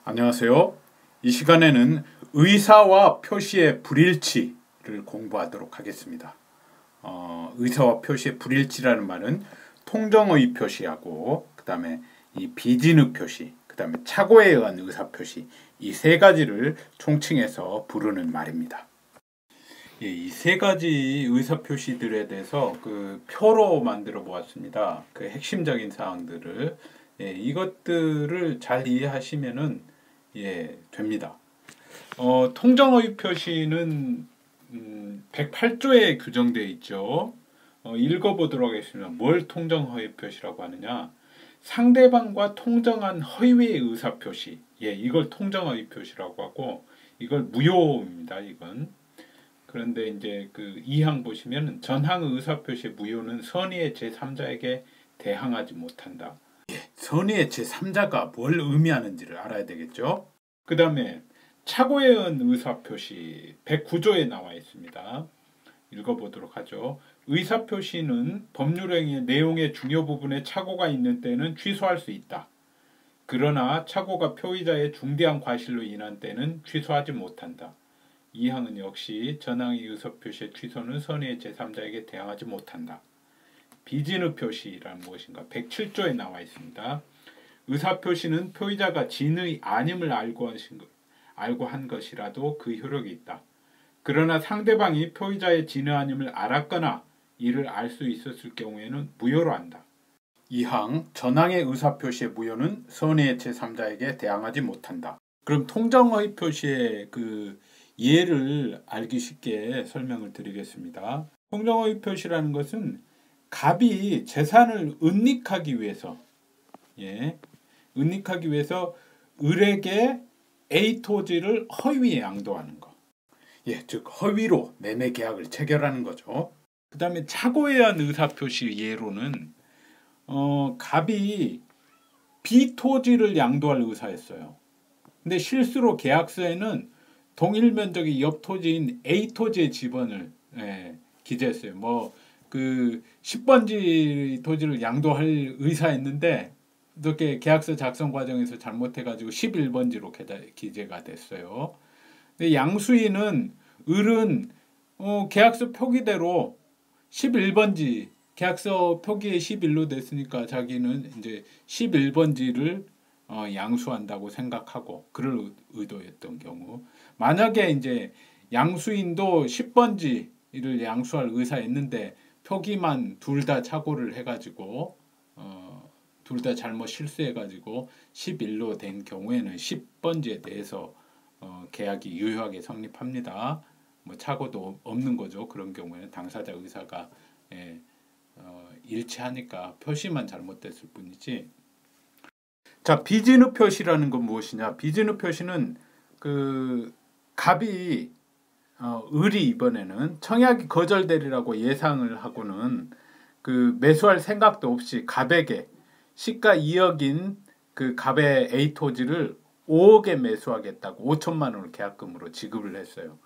안녕하세요. 이 시간에는 의사와 표시의 불일치를 공부하도록 하겠습니다. 의사와 표시의 불일치라는 말은 통정의 표시하고 그 다음에 이 비진의 표시, 그 다음에 착오에 의한 의사 표시, 이 세 가지를 총칭해서 부르는 말입니다. 이 세 가지 의사 표시들에 대해서 그 표로 만들어 보았습니다. 그 핵심적인 사항들을 이것들을 잘 이해하시면은 됩니다. 통정의 표시는 108조에 규정되어 있죠. 읽어보도록 하겠습니다. 뭘 통정허위 표시라고 하느냐? 상대방과 통정한 허위의 의사 표시. 이걸 통정허위 표시라고 하고, 이걸 무효입니다. 이건. 그런데 이제 그 2항 보시면 전항의 의사 표시의 무효는 선의의 제3자에게 대항하지 못한다. 선의의 제3자가 뭘 의미하는지를 알아야 되겠죠. 그 다음에 착오에 의한 의사표시 109조에 나와 있습니다. 읽어보도록 하죠. 의사표시는 법률행위의 내용의 중요 부분에 착오가 있는 때는 취소할 수 있다. 그러나 착오가 표의자의 중대한 과실로 인한 때는 취소하지 못한다. 이 항은 역시 전항의 의사표시의 취소는 선의의 제3자에게 대항하지 못한다. 비진의 표시란 무엇인가? 107조에 나와 있습니다. 의사표시는 표의자가 진의 아님을 알고 한 것이라도 그 효력이 있다. 그러나 상대방이 표의자의 진의 아님을 알았거나 이를 알 수 있었을 경우에는 무효로 한다. 2항 전항의 의사표시의 무효는 선의의 제3자에게 대항하지 못한다. 그럼 통정의 표시의 그 예를 알기 쉽게 설명을 드리겠습니다. 통정의 표시라는 것은 갑이 재산을 은닉하기 위해서 을에게 A 토지를 허위에 양도하는 것. 즉 허위로 매매 계약을 체결하는 거죠. 그 다음에 착오에 의한 의사표시 예로는 갑이 B 토지를 양도할 의사였어요. 근데 실수로 계약서에는 동일 면적의 옆 토지인 A 토지의 지번을 기재했어요. 그 10번지 토지를 양도할 의사였는데 이렇게 계약서 작성 과정에서 잘못해가지고 11번지로 기재가 됐어요. 근데 양수인은 을은 계약서 표기대로 11번지 계약서 표기에 11로 됐으니까 자기는 이제 11번지를 양수한다고 생각하고 그럴 의도였던 경우, 만약에 이제 양수인도 10번지를 양수할 의사였는데 표기만 둘 다 착오를 해가지고 둘 다 잘못 실수해가지고 11로 된 경우에는 10번지에 대해서 계약이 유효하게 성립합니다. 착오도 없는 거죠. 그런 경우에는 당사자 의사가 일치하니까 표시만 잘못됐을 뿐이지. 자, 비진의 표시라는 건 무엇이냐? 비진의 표시는 그 갑이 을이 이번에는 청약이 거절되리라고 예상을 하고는 그 매수할 생각도 없이 갑에게 시가 2억인 그 갑의 A 토지를 5억에 매수하겠다고 5천만 원을 계약금으로 지급을 했어요.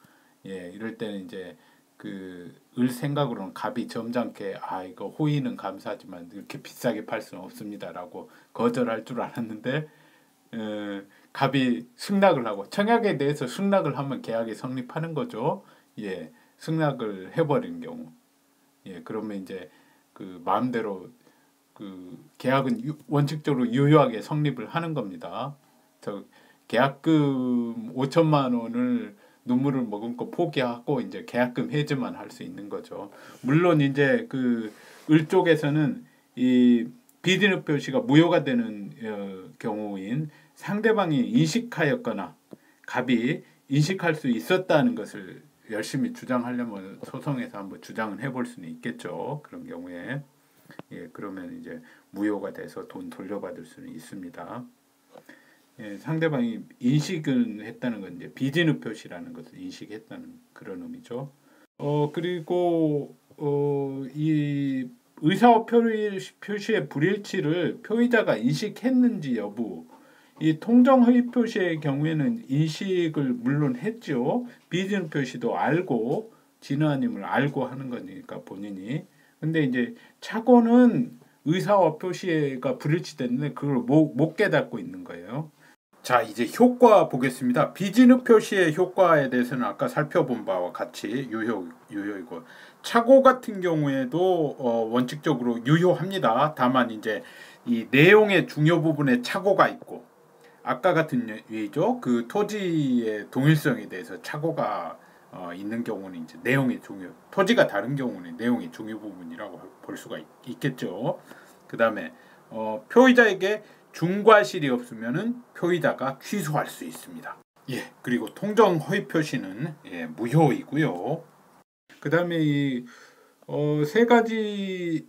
이럴 때는 이제 그 을 생각으로는 갑이 점잖게 이거 호의는 감사하지만 이렇게 비싸게 팔 수는 없습니다라고 거절할 줄 알았는데 갑이 승낙을 하고, 청약에 대해서 승낙을 하면 계약이 성립하는 거죠. 승낙을 해버린 경우, 그러면 이제 그 마음대로 그 계약은 원칙적으로 유효하게 성립을 하는 겁니다. 계약금 5천만 원을 눈물을 머금고 포기하고 이제 계약금 해지만 할 수 있는 거죠. 물론 이제 그 을 쪽에서는 이 비진의 표시가 무효가 되는 경우인 상대방이 인식하였거나 갑이 인식할 수 있었다는 것을 열심히 주장하려면 소송에서 한번 주장을 해볼 수는 있겠죠. 그런 경우에 그러면 이제 무효가 돼서 돈 돌려받을 수는 있습니다. 상대방이 인식을 했다는 건 이제 비진의 표시라는 것을 인식했다는 그런 의미죠. 그리고 이 의사와 표시의 불일치를 표의자가 인식했는지 여부, 이 통정허위 표시의 경우에는 인식을 물론 했죠. 비진의 표시도 알고 진의아님을 알고 하는 거니까 본인이. 근데 이제 착오는 의사와 표시가 불일치됐는데 그걸 못 깨닫고 있는 거예요. 자, 이제 효과 보겠습니다. 비진읍 표시의 효과에 대해서는 아까 살펴본 바와 같이 유효이고, 착오 같은 경우에도 원칙적으로 유효합니다. 다만 이제 이 내용의 중요 부분에 착오가 있고, 아까 같은 예죠. 그 토지의 동일성에 대해서 착오가 있는 경우는 이제 내용이 토지가 다른 경우는 내용이 중요 부분이라고 볼 수가 있겠죠. 그 다음에 표의자에게 중과실이 없으면은 표의자가 취소할 수 있습니다. 예, 그리고 통정 허위 표시는 무효이고요. 그 다음에 이 세 가지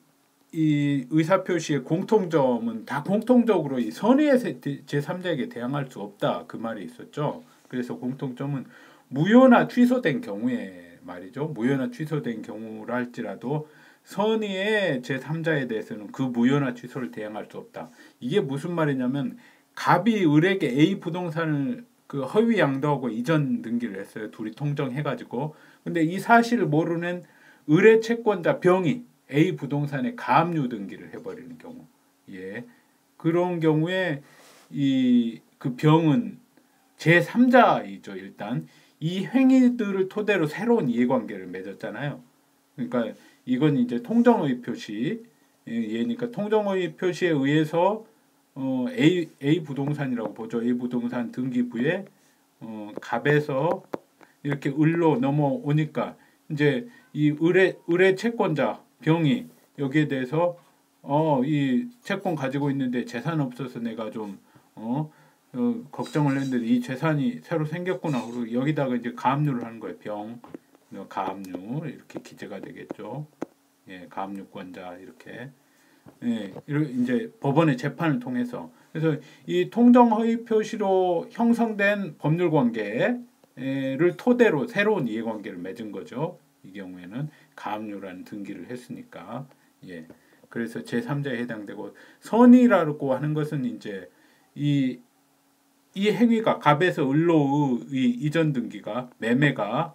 이 의사 표시의 공통점은 다 공통적으로 이 선의의 제3자에게 대항할 수 없다 그 말이 있었죠. 그래서 공통점은 무효나 취소된 경우에 말이죠. 무효나 취소된 경우라 할지라도 선의의 제3자에 대해서는 그 무효나 취소를 대항할 수 없다. 이게 무슨 말이냐면 갑이 을에게 A 부동산을 그 허위 양도하고 이전 등기를 했어요. 둘이 통정해가지고. 근데 이 사실을 모르는 을의 채권자 병이 A 부동산에 가압류 등기를 해버리는 경우. 예. 그런 경우에 그 병은 제3자이죠. 일단 이 행위들을 토대로 새로운 이해관계를 맺었잖아요. 그러니까 이건 이제 통정의 표시 예니까 통정의 표시에 의해서 A 부동산이라고 보죠. A 부동산 등기부에 갑에서 이렇게 을로 넘어오니까 이제 이 을의 채권자 병이 여기에 대해서 이 채권 가지고 있는데 재산 없어서 내가 좀 걱정을 했는데 이 재산이 새로 생겼구나. 그리고 여기다가 이제 가압류를 하는 거예요. 병 가압류 이렇게 기재가 되겠죠. 예, 가압류권자 이렇게. 예, 이제 법원의 재판을 통해서 그래서 이 통정 허위 표시로 형성된 법률 관계를 토대로 새로운 이해관계를 맺은 거죠. 이 경우에는 가압류라는 등기를 했으니까. 예. 그래서 제3자에 해당되고 선의라고 하는 것은 이제 이 행위가 갑에서 을로의 이전 등기가 매매가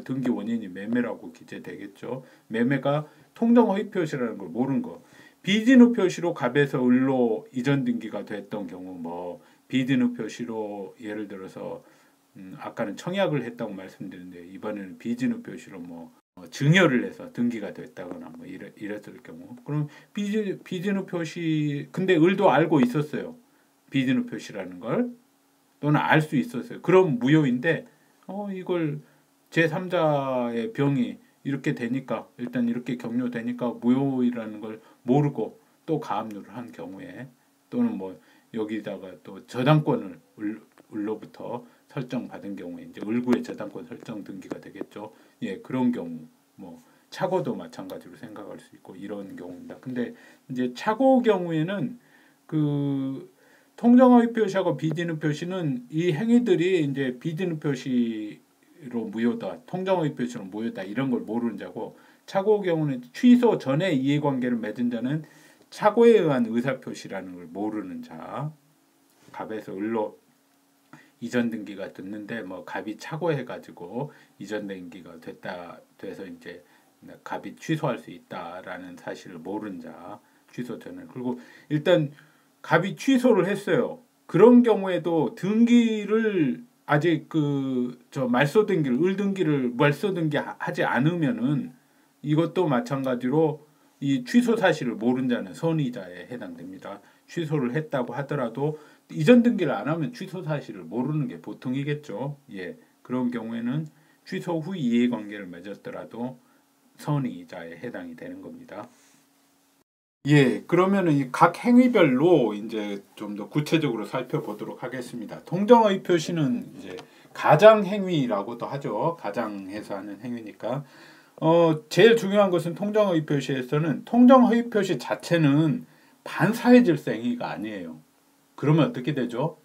등기 원인이 매매라고 기재되겠죠. 매매가 통정 허위 표시라는 걸 모르는 거. 비진후 표시로 갑에서 을로 이전 등기가 됐던 경우 뭐 비진후 표시로 예를 들어서 아까는 청약을 했다고 말씀드렸는데 이번에는 비진후 표시로 뭐 증여를 해서 등기가 됐다거나 뭐 이랬을 경우 그럼 비진후 표시 근데 을도 알고 있었어요. 비진후 표시라는 걸 또는 알 수 있었어요. 그럼 무효인데 이걸 제3자의 병이 이렇게 되니까 일단 이렇게 격려되니까 무효이라는 걸 모르고 또 가압류를 한 경우에 또는 뭐 여기다가 또 저당권을 을로부터 설정받은 경우에 이제 을구의 저당권 설정 등기가 되겠죠. 예, 그런 경우 뭐 착오도 마찬가지로 생각할 수 있고 이런 경우입니다. 근데 이제 착오 경우에는 그 통정허위 표시하고 비진후 표시는 이 행위들이 이제 비진후 표시로 무효다, 통정허위 표시로 무효다 이런 걸 모르는 자고 착오 경우는 취소 전에 이해관계를 맺은 자는 착오에 의한 의사표시라는 걸 모르는 자. 갑에서 을로 이전 등기가 됐는데 뭐 갑이 착오해가지고 이전 등기가 돼서 이제 갑이 취소할 수 있다라는 사실을 모르는 자. 취소 전에. 그리고 일단 갑이 취소를 했어요. 그런 경우에도 등기를 아직 말소 등기를 을 등기를 말소 등기 하지 않으면은 이것도 마찬가지로 이 취소 사실을 모른 자는 선의자에 해당됩니다. 취소를 했다고 하더라도 이전 등기를 안 하면 취소 사실을 모르는 게 보통이겠죠. 예, 그런 경우에는 취소 후 이해관계를 맺었더라도 선의자에 해당이 되는 겁니다. 예, 그러면은 이 각 행위별로 이제 좀 더 구체적으로 살펴보도록 하겠습니다. 통정허위 표시는 이제 가장 행위라고도 하죠. 가장해서 하는 행위니까. 제일 중요한 것은 통정허위 표시에서는 통정허위 표시 자체는 반사회 질서 행위가 아니에요. 그러면 어떻게 되죠?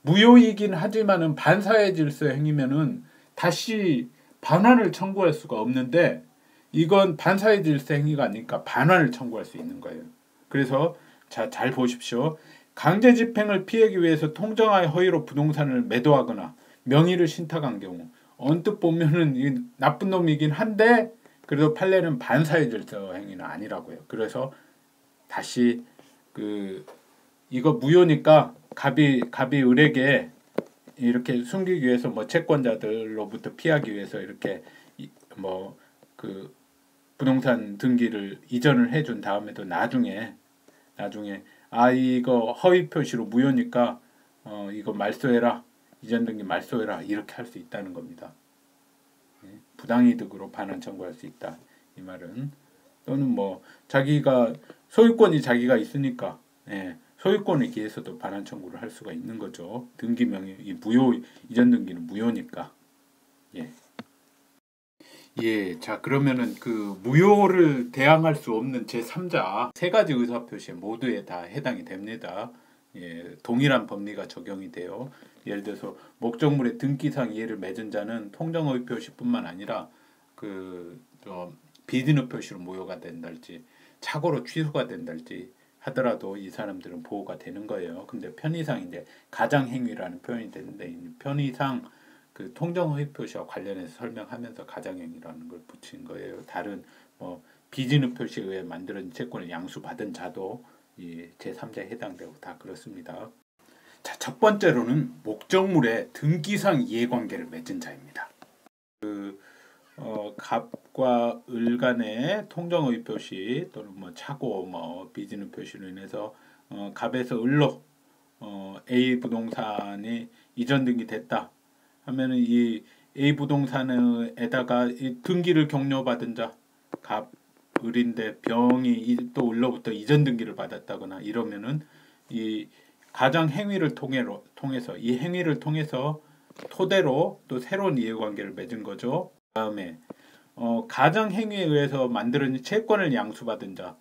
무효이긴 하지만은 반사회 질서 행위면은 다시 반환을 청구할 수가 없는데 이건 반사회 질서 행위가 아니니까 반환을 청구할 수 있는 거예요. 그래서 잘 보십시오. 강제 집행을 피하기 위해서 통정하에 허위로 부동산을 매도하거나 명의를 신탁한 경우 언뜻 보면은 이 나쁜 놈이긴 한데 그래도 판례는 반사회 질서 행위는 아니라고요. 그래서 다시 이거 무효니까 갑이 을에게 이렇게 숨기기 위해서 뭐 채권자들로부터 피하기 위해서 이렇게 뭐 그 부동산 등기를 이전을 해준 다음에도 나중에 이거 허위 표시로 무효니까 이거 말소해라, 이전 등기 말소해라, 이렇게 할 수 있다는 겁니다. 부당이득으로 반환 청구할 수 있다, 이 말은. 또는 뭐 자기가 소유권이 자기가 있으니까 소유권에 기해서도 반환 청구를 할 수가 있는 거죠. 등기 명의 무효, 이전 등기는 무효니까. 자, 그러면은 그 무효를 대항할 수 없는 제3자 세 가지 의사 표시 모두에 다 해당이 됩니다. 동일한 법리가 적용이 돼요. 예를 들어서 목적물의 등기상 이해를 맺은 자는 통정의 표시뿐만 아니라 비디노 표시로 무효가 된달지 착오로 취소가 된달지 하더라도 이 사람들은 보호가 되는 거예요. 근데 편의상 이제 가장행위라는 표현이 되는데 편의상 그 통정의 표시와 관련해서 설명하면서 가장행위라는 걸 붙인 거예요. 다른 뭐 비디노 표시에 의해 만들어진 채권을 양수받은 자도 이 제3자에 해당되고 다 그렇습니다. 자, 첫 번째로는 목적물의 등기상 이해관계를 맺은 자입니다. 갑과 을 간의 통정의 표시 또는 뭐 착오, 뭐 비디노 표시로 인해서 갑에서 을로 A 부동산이 이전 등기됐다 하면은 이 A 부동산에다가 이 등기를 격려받은 자 갑, 을인데 병이 또 을로부터 이전 등기를 받았다거나 이러면은 이 가장 행위를 통해서 이 행위를 통해서 토대로 또 새로운 이해관계를 맺은 거죠. 다음에 가장 행위에 의해서 만들어진 채권을 양수받은 자.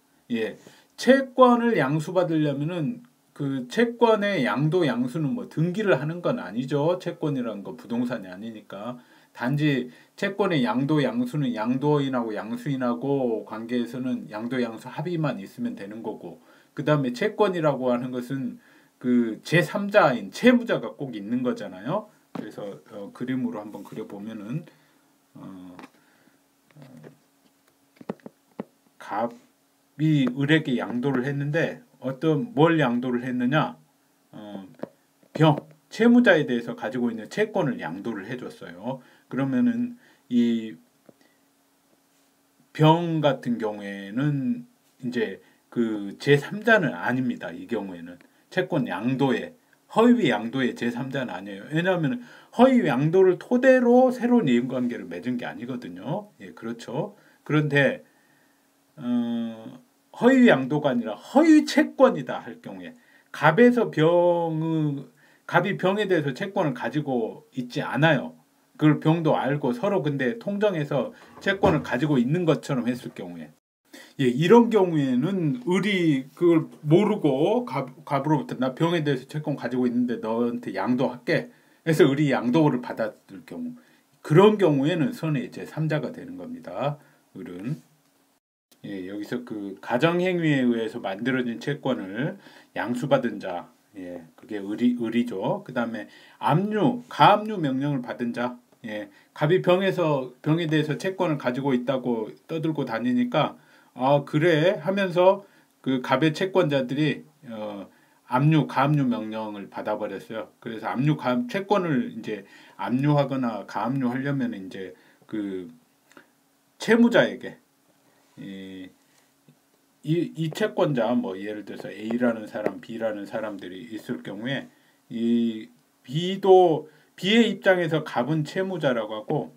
채권을 양수받으려면은 그 채권의 양도 양수는 뭐 등기를 하는 건 아니죠. 채권이라는 거 부동산이 아니니까. 단지 채권의 양도 양수는 양도인하고 양수인하고 관계에서는 양도 양수 합의만 있으면 되는 거고, 그 다음에 채권이라고 하는 것은 그 제3자인 채무자가 꼭 있는 거잖아요. 그래서 그림으로 한번 그려보면은 갑이 을에게 양도를 했는데 뭘 양도를 했느냐? 채무자에 대해서 가지고 있는 채권을 양도를 해줬어요. 그러면은 이 병 같은 경우에는 이제 그 제3자는 아닙니다. 이 경우에는 채권 양도에 허위 양도의 제3자는 아니에요. 왜냐하면 허위 양도를 토대로 새로운 이해관계를 맺은 게 아니거든요. 그렇죠. 그런데 허위 양도가 아니라 허위 채권이다 할 경우에 갑이 병에 대해서 채권을 가지고 있지 않아요. 그걸 병도 알고 서로 근데 통정해서 채권을 가지고 있는 것처럼 했을 경우에 이런 경우에는 을이 그걸 모르고 갑으로부터 나 병에 대해서 채권 가지고 있는데 너한테 양도할게 해서 을이 양도를 받았을 경우, 그런 경우에는 선의 제3자가 되는 겁니다. 을은 여기서 그 가정행위에 의해서 만들어진 채권을 양수받은 자, 그게 을이죠. 그 다음에 가압류 명령을 받은 자, 갑이 병에 대해서 채권을 가지고 있다고 떠들고 다니니까 그래 하면서 그 갑의 채권자들이 가압류 명령을 받아버렸어요. 그래서 채권을 이제 압류하거나 가압류하려면 이제 그 채무자에게 이 채권자 뭐 예를 들어서 A라는 사람, B라는 사람들이 있을 경우에 이 B의 입장에서 갑은 채무자라고 하고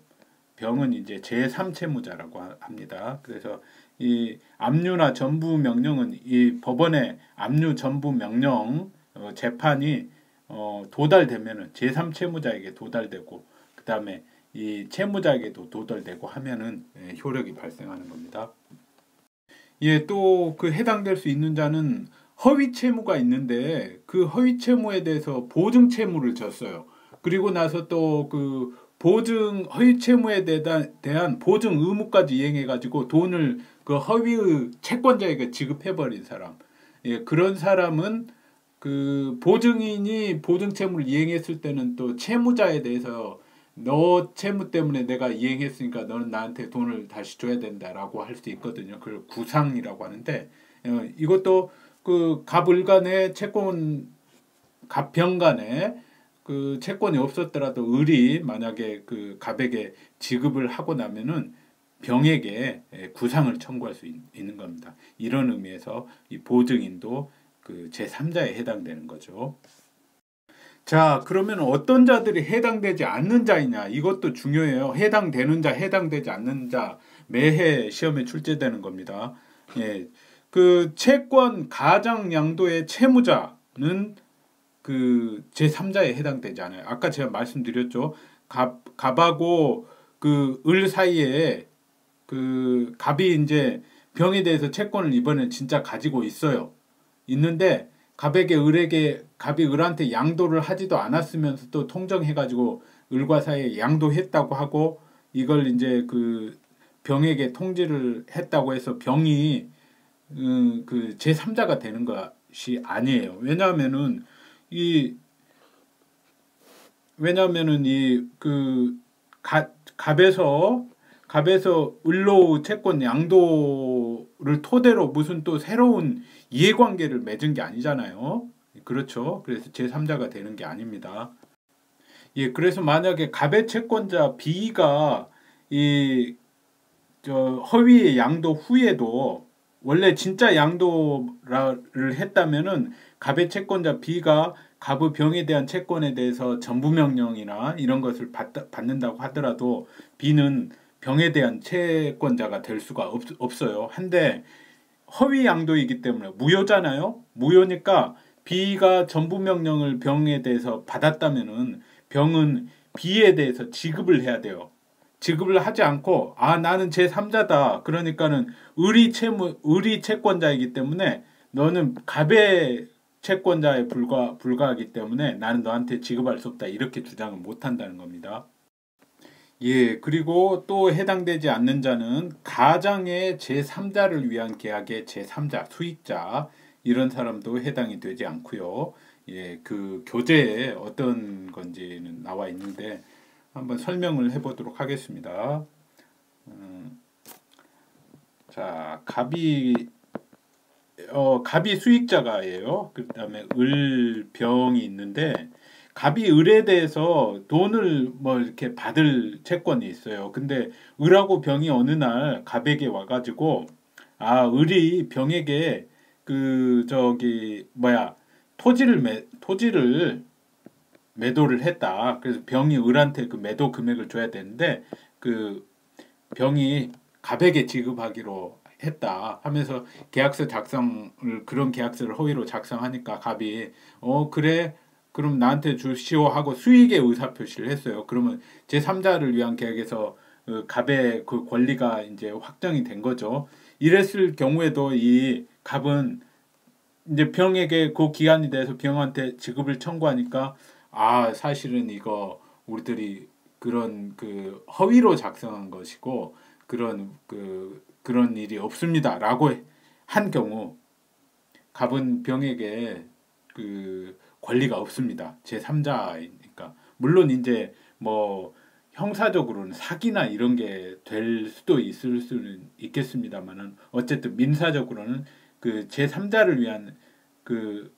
병은 이제 제3채무자라고 합니다. 그래서 이 압류나 전부 명령은 이 법원의 압류 전부 명령 재판이 도달되면은 제3채무자에게 도달되고 그 다음에 이 채무자에게도 도달되고 하면은 효력이 발생하는 겁니다. 또 그 해당될 수 있는 자는 허위 채무가 있는데 그 허위 채무에 대해서 보증 채무를 졌어요. 그리고 나서 또 그 허위 채무에 대한 보증 의무까지 이행해 가지고 돈을 그 허위의 채권자에게 지급해 버린 사람. 그런 사람은 그 보증인이 보증 채무를 이행했을 때는 또 채무자에 대해서 너 채무 때문에 내가 이행했으니까 너는 나한테 돈을 다시 줘야 된다라고 할 수 있거든요. 그걸 구상이라고 하는데 이것도 그 갑을 간에 채권 갑병 간에 그 채권이 없었더라도 을이 만약에 그 갑에게 지급을 하고 나면은 병에게 구상을 청구할 수 있는 겁니다. 이런 의미에서 이 보증인도 그 제3자에 해당되는 거죠. 자, 그러면 어떤 자들이 해당되지 않는 자이냐? 이것도 중요해요. 해당되는 자, 해당되지 않는 자 매해 시험에 출제되는 겁니다. 예. 그 채권 가장 양도의 채무자는 그 제3자에 해당되지 않아요. 아까 제가 말씀드렸죠. 갑하고 그 을 사이에 그 갑이 이제 병에 대해서 채권을 이번에 진짜 가지고 있어요. 있는데 갑이 을한테 양도를 하지도 않았으면서 또 통정해가지고 을과 사이에 양도했다고 하고 이걸 이제 그 병에게 통지를 했다고 해서 병이 그 제3자가 되는 것이 아니에요. 왜냐하면은 이 그 갑에서 을로 채권 양도를 토대로 무슨 또 새로운 이해관계를 맺은 게 아니잖아요. 그렇죠. 그래서 제3자가 되는 게 아닙니다. 예, 그래서 만약에 갑의 채권자 B가 이 허위의 양도 후에도 원래 진짜 양도를 했다면은 갑의 채권자 B가 갑의 병에 대한 채권에 대해서 전부명령이나 이런 것을 받는다고 하더라도 B는 병에 대한 채권자가 될 수가 없어요. 한데 허위 양도이기 때문에 무효잖아요. 무효니까 B가 전부명령을 병에 대해서 받았다면은 병은 B에 대해서 지급을 해야 돼요. 지급을 하지 않고 나는 제3자다. 그러니까는 을이 채권자이기 때문에 너는 갑의 채권자에 불과하기 때문에 나는 너한테 지급할 수 없다. 이렇게 주장을 못 한다는 겁니다. 예, 그리고 또 해당되지 않는 자는 가장의 제3자를 위한 계약의 제3자, 수익자 이런 사람도 해당이 되지 않고요. 예, 그 교재에 어떤 건지는 나와 있는데 한번 설명을 해보도록 하겠습니다. 자, 갑이 수익자가예요. 그 다음에 을병이 있는데 갑이 을에 대해서 돈을 뭐 이렇게 받을 채권이 있어요. 근데 을하고 병이 어느 날 갑에게 와가지고 을이 병에게 그 토지를 매도를 했다. 그래서 병이 을한테 그 매도 금액을 줘야 되는데 그 병이 갑에게 지급하기로 했다 하면서 그런 계약서를 허위로 작성하니까 갑이 그래 그럼 나한테 주시오 하고 수익의 의사표시를 했어요. 그러면 제3자를 위한 계약에서 갑의 그 권리가 이제 확정이 된 거죠. 이랬을 경우에도 이 갑은 이제 병에게 그 기한이 돼서 병한테 지급을 청구하니까 사실은 이거 우리들이 그런 그 허위로 작성한 것이고 그런 일이 없습니다라고 한 경우 갑은 병에게 그 권리가 없습니다. 제3자이니까. 물론 이제 뭐 형사적으로는 사기나 이런 게 될 수도 있을 수는 있겠습니다만은 어쨌든 민사적으로는 그 제3자를 위한 그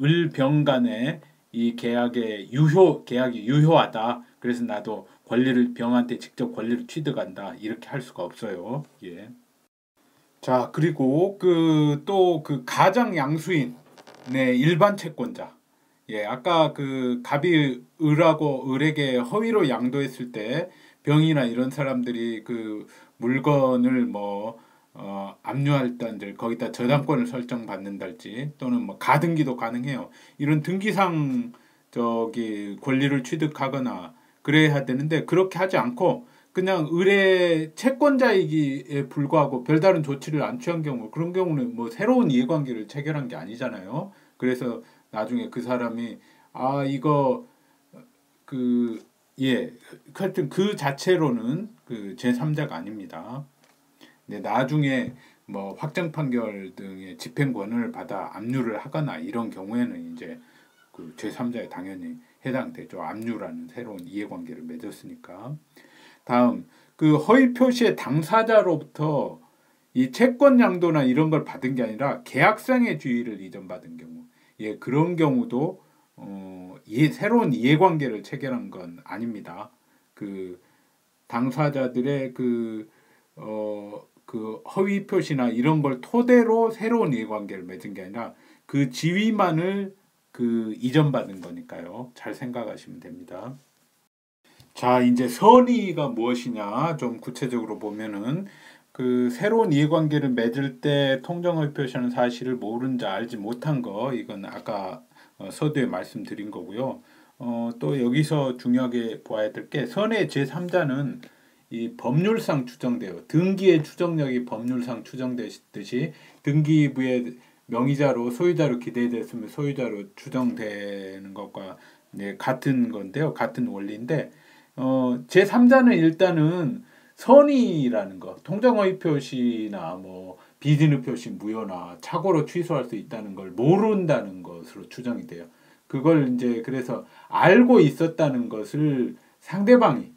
을병 간의 이 계약이 유효하다. 그래서 나도 병한테 직접 권리를 취득한다. 이렇게 할 수가 없어요. 예. 자, 그리고 또 가장 양수인 일반 채권자. 예, 아까 그 갑이 을에게 허위로 양도했을 때 병이나 이런 사람들이 그 물건을 압류할단들 거기다 저당권을 설정받는달지 또는 가등기도 가능해요. 이런 등기상 권리를 취득하거나 그래야 되는데 그렇게 하지 않고 그냥 을의 채권자이기에 불구하고 별다른 조치를 안 취한 경우 그런 경우는 새로운 이해관계를 체결한 게 아니잖아요. 그래서 나중에 그 사람이 이거 하여튼 그 자체로는 그 제3자가 아닙니다. 근데 나중에 확정 판결 등의 집행권을 받아 압류를 하거나 이런 경우에는 이제 그 제3자에 당연히 해당되죠. 압류라는 새로운 이해관계를 맺었으니까. 다음 그 허위 표시의 당사자로부터 이 채권 양도나 이런 걸 받은 게 아니라 계약상의 주의를 이전받은 경우, 예, 그런 경우도 새로운 이해관계를 체결한 건 아닙니다. 그 당사자들의 그 허위 표시나 이런 걸 토대로 새로운 이해관계를 맺은 게 아니라 그 지위만을 그 이전받은 거니까요. 잘 생각하시면 됩니다. 자, 이제 선의가 무엇이냐 좀 구체적으로 보면은 그 새로운 이해관계를 맺을 때 통정허위 표시하는 사실을 모른 자 알지 못한 거, 이건 아까 서두에 말씀드린 거고요. 또 여기서 중요하게 보아야 될 게 선의 제3자는 이 법률상 추정돼요. 등기의 추정력이 법률상 추정되듯이 등기부의 명의자로 소유자로 기재됐으면 소유자로 추정되는 것과 같은 건데요. 같은 원리인데 제3자는 일단은 선의라는 거, 통정허위 표시나 뭐 비진후 표시 무효나 착오로 취소할 수 있다는 걸 모른다는 것으로 추정이 돼요. 그걸 이제 그래서 알고 있었다는 것을 상대방이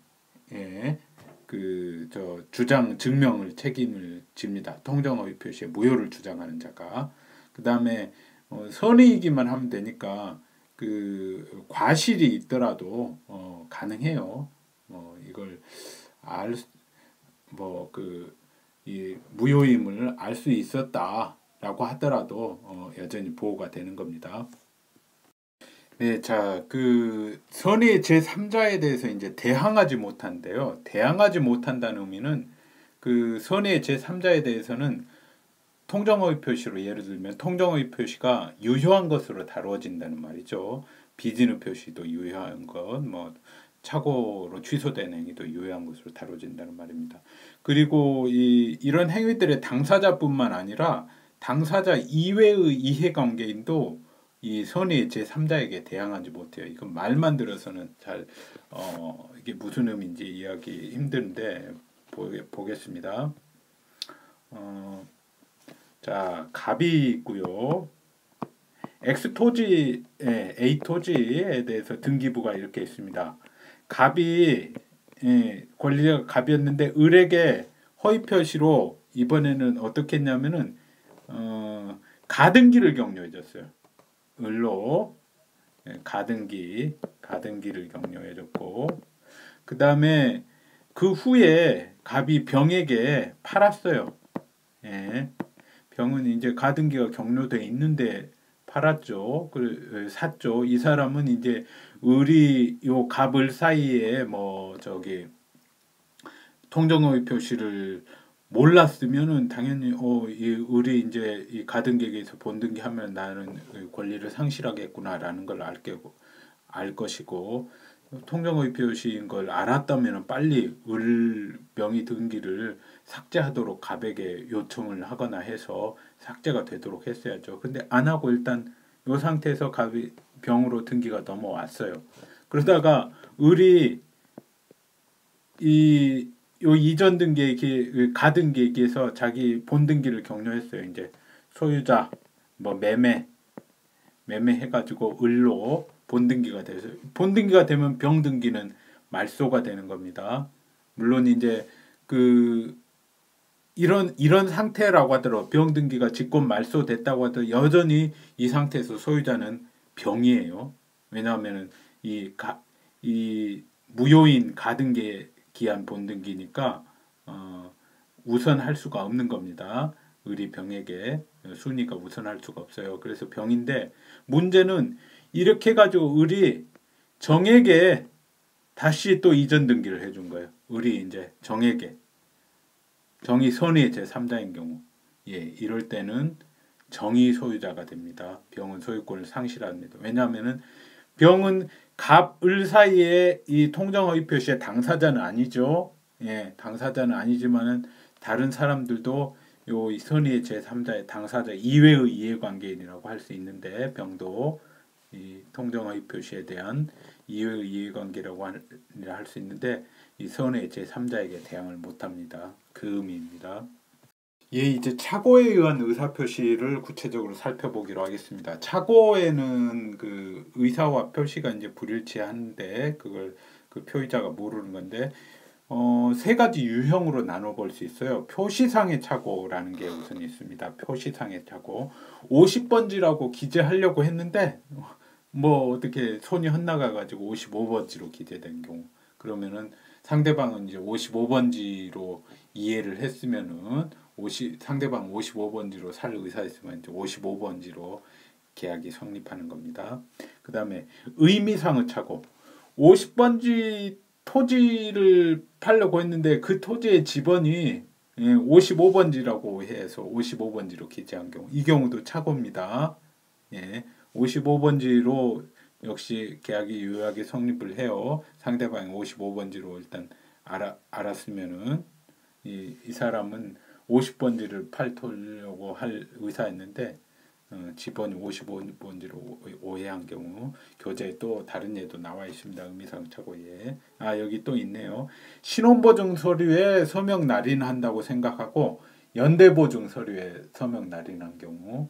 주장 증명을 책임을 집니다. 통정허위 표시의 무효를 주장하는 자가. 그 다음에 선의이기만 하면 되니까 그 과실이 있더라도 가능해요. 이걸 이 무효임을 알 수 있었다라고 하더라도 여전히 보호가 되는 겁니다. 네, 자, 그 선의 제3자에 대해서 이제 대항하지 못한데요. 대항하지 못한다는 의미는 그 선의 제3자에 대해서는 통정허위 표시로 예를 들면 통정허위 표시가 유효한 것으로 다루어진다는 말이죠. 비진후 표시도 유효한 것, 뭐 착오로 취소된 행위도 유효한 것으로 다뤄진다는 말입니다. 그리고 이런 행위들의 당사자뿐만 아니라 당사자 이외의 이해관계인도 이 선의 제3자에게 대항하지 못해요. 이건 말만 들어서는 잘 이게 무슨 의미인지 이해하기 힘든데 보겠습니다. 자, 갑이 있고요. X토지, A토지에 대해서 등기부가 이렇게 있습니다. 갑이 권리자가 갑이었는데 을에게 허위 표시로 이번에는 어떻게 했냐면은 가등기를 격려해줬어요. 을로 가등기를 격려해줬고 그 다음에 그 후에 갑이 병에게 팔았어요. 병은 이제 가등기가 격려돼 있는데 팔았죠. 샀죠. 이 사람은 이제 을이 요 갑을 사이에 통정허위 표시를 몰랐으면은 당연히 이 을이 이제 이 가등기에게서 본등기 하면 나는 권리를 상실하겠구나라는 걸 알 것이고 통정허위 표시인 걸 알았다면 빨리 을 명의 등기를 삭제하도록 갑에게 요청을 하거나 해서 삭제가 되도록 했어야죠. 근데 안 하고 일단 이 상태에서 갑이 병으로 등기가 넘어왔어요. 그러다가 을이 요 이전 등기에 가등기에서 자기 본등기를 격려했어요. 이제 소유자 매매 해가지고 을로 본등기가 돼서 본등기가 되면 병등기는 말소가 되는 겁니다. 물론 이제 이런 상태라고 하더라도 병등기가 직권 말소됐다고 하더라도 여전히 이 상태에서 소유자는 병이에요. 왜냐하면 이 무효인 가등기에 기한 본등기니까 우선할 수가 없는 겁니다. 을이 병에게 순위가 우선할 수가 없어요. 그래서 병인데 문제는 이렇게 해가지고 을이 정에게 다시 또 이전 등기를 해준 거예요. 을이 이제 정에게 정의 선의 제3자인 경우 이럴 때는 정의 소유자가 됩니다. 병은 소유권을 상실합니다. 왜냐하면은 병은 갑, 을 사이에 이 통정허위 표시의 당사자는 아니죠. 당사자는 아니지만은 다른 사람들도 요 선의 제3자의 당사자 이외의 이해관계인이라고 할 수 있는데 병도 이 통정허위 표시에 대한 이외의 이해관계라고 할 수 있는데 이 선의 제3자에게 대항을 못합니다. 그 의미입니다. 이제 착오에 의한 의사표시를 구체적으로 살펴보기로 하겠습니다. 착오에는 그 의사와 표시가 이제 불일치한데 그걸 그 표의자가 모르는 건데 세 가지 유형으로 나눠볼 수 있어요. 표시상의 착오라는 게 우선 있습니다. 표시상의 착오. 50번지라고 기재하려고 했는데 뭐 어떻게 손이 헛나가가지고 55번지로 기재된 경우. 그러면은 상대방은 이제 55번지로 이해를 했으면은 상대방 55번지로 살 의사였으면 이제 55번지로 계약이 성립하는 겁니다. 그 다음에 의미상의 착오. 50번지 토지를 팔려고 했는데 그 토지의 지번이 55번지라고 해서 55번지로 기재한 경우, 이 경우도 착오입니다. 55번지로 역시 계약이 유효하게 성립을 해요. 상대방이 55번지로 일단 알았으면은 이 사람은 50번지를 팔려고 할 의사였는데 지번이 55번지로 오해한 경우, 교재에 또 다른 예도 나와 있습니다. 의미상 착오에. 여기 또 있네요. 신원보증 서류에 서명 날인한다고 생각하고 연대보증 서류에 서명 날인한 경우,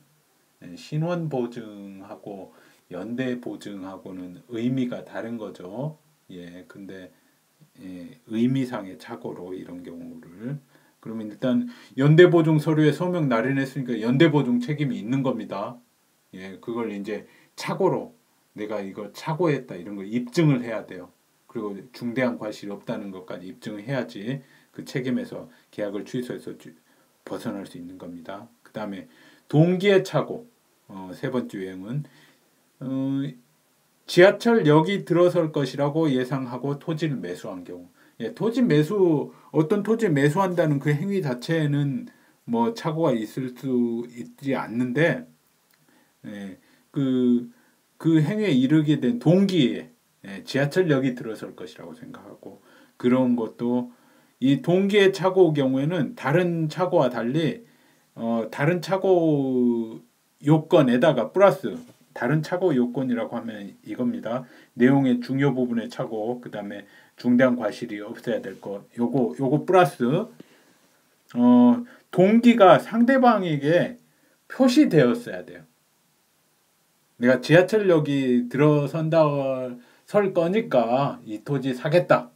신원보증하고 연대보증하고는 의미가 다른 거죠. 근데 의미상의 착오로 이런 경우를, 그러면 일단 연대보증 서류에 서명 날인했으니까 연대보증 책임이 있는 겁니다. 그걸 이제 착오로 내가 이걸 착오했다 이런 걸 입증을 해야 돼요. 그리고 중대한 과실이 없다는 것까지 입증을 해야지 그 책임에서 계약을 취소해서 벗어날 수 있는 겁니다. 그 다음에 동기의 착오. 세 번째 유형은 지하철역이 들어설 것이라고 예상하고 토지를 매수한 경우. 토지 매수, 어떤 토지 매수한다는 그 행위 자체는 뭐 착오가 있을 수 있지 않는데, 그 행위에 이르게 된 동기에 지하철역이 들어설 것이라고 생각하고, 그런 것도 이 동기의 착오 경우에는 다른 착오와 달리 다른 착오 요건에다가 플러스 다른 착오 요건이라고 하면 이겁니다. 내용의 중요 부분의 착오, 그 다음에 중대한 과실이 없어야 될 것, 요거 플러스 동기가 상대방에게 표시되었어야 돼요. 내가 지하철역이 설 거니까 이 토지 사겠다